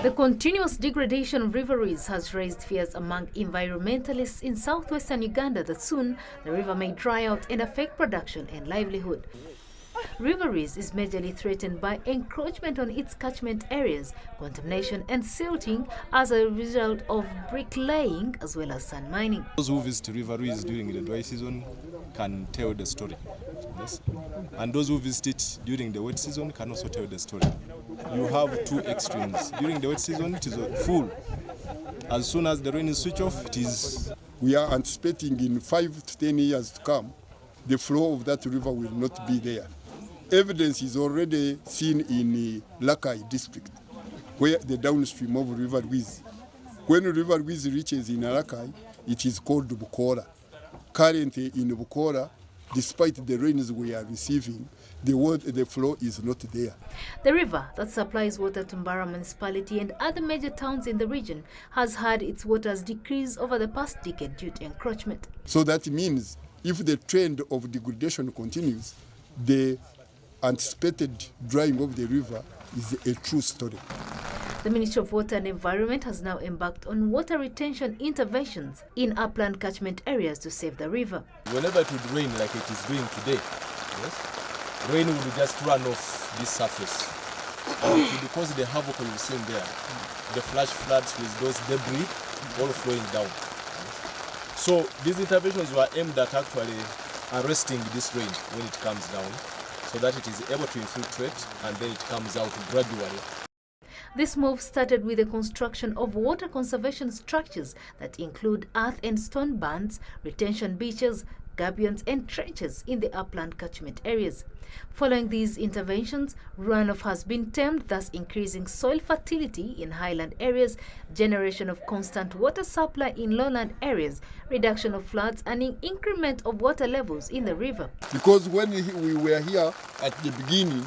The continuous degradation of River Rwizi has raised fears among environmentalists in southwestern Uganda that soon the river may dry out and affect production and livelihood. River Rwizi is majorly threatened by encroachment on its catchment areas, contamination and silting as a result of bricklaying as well as sand mining. Those who visit River Rwizi during the dry season can tell the story. Yes? And those who visit it during the wet season can also tell the story. You have two extremes. During the wet season, it is full. As soon as the rain is switched off, it is... We are anticipating in 5 to 10 years to come, the flow of that river will not be there. Evidence is already seen in the Lakai district, where the downstream of River Rwizi. When River Rwizi reaches in Lakai, it is called Bukora. Currently in Bukora, despite the rains we are receiving, the flow is not there. The river that supplies water to Mbara municipality and other major towns in the region has had its waters decrease over the past decade due to encroachment. So that means if the trend of degradation continues, the anticipated drying of the river is a true story. The Ministry of Water and Environment has now embarked on water retention interventions in upland catchment areas to save the river. Whenever it would rain like it is doing today, yes, rain would just run off this surface. And it would cause the havoc we've seen there, the flash floods with those debris all flowing down. So these interventions were aimed at actually arresting this rain when it comes down, so that it is able to infiltrate and then it comes out gradually. This move started with the construction of water conservation structures that include earth and stone bands, retention beaches, gabions and trenches in the upland catchment areas. Following these interventions, runoff has been tamed, thus increasing soil fertility in highland areas, generation of constant water supply in lowland areas, reduction of floods and an increment of water levels in the river. Because when we were here at the beginning,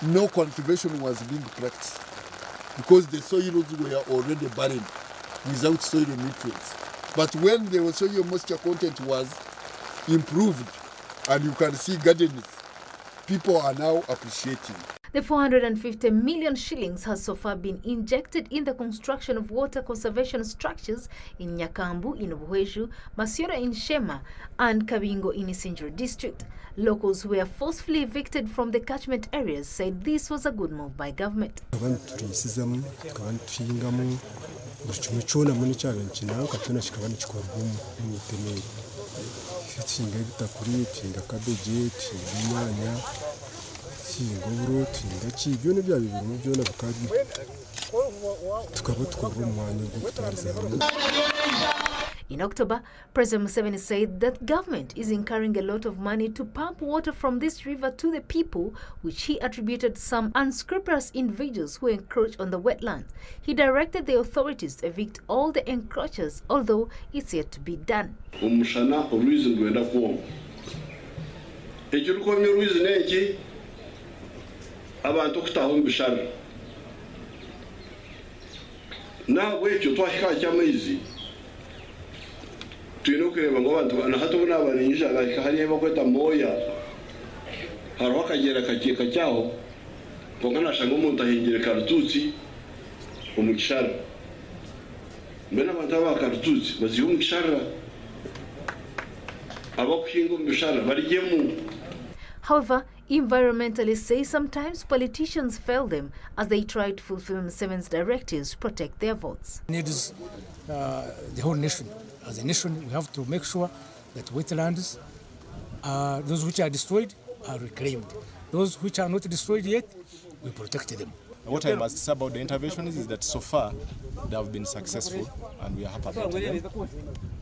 no cultivation was being practiced, because the soils were already barren without soil nutrients. But when the soil moisture content was improved, and you can see gardens, people are now appreciating. The 450 million shillings has so far been injected in the construction of water conservation structures in Nyakambu in Obuheju, Masiora in Shema, and Kabingo in Isinjiro district. Locals who were forcefully evicted from the catchment areas said this was a good move by government. In October, President Museveni said that government is incurring a lot of money to pump water from this river to the people, which he attributed some unscrupulous individuals who encroach on the wetlands. He directed the authorities to evict all the encroachers, although it's yet to be done. Abantu kutaho mbishara nawe icyo twashika cy'amezi twino kureba ngo abantu na hato n'abarinja like hariye bakweta moya haro akagera kakeka cyaho ngo nashanga umuntu ahingire karututsi umukishara mbena abantu abakarututsi baziho umukishara abakwinga umukishara barijemu. However, environmentalists say sometimes politicians fail them as they try to fulfill Museveni's directives to protect their votes. Needs the whole nation. As a nation, we have to make sure that wetlands, those which are destroyed, are reclaimed. Those which are not destroyed yet, we protect them. What I must say about the interventions is that so far they have been successful and we are happy about them.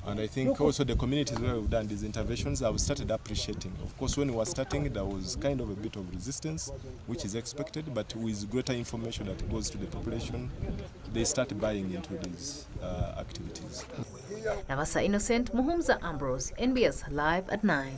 And I think also the communities where we've done these interventions have started appreciating. Of course, when we were starting, there was kind of a bit of resistance, which is expected, but with greater information that goes to the population, they start buying into these activities. Navasa Innocent, Muhumza Ambrose, NBS Live at 9.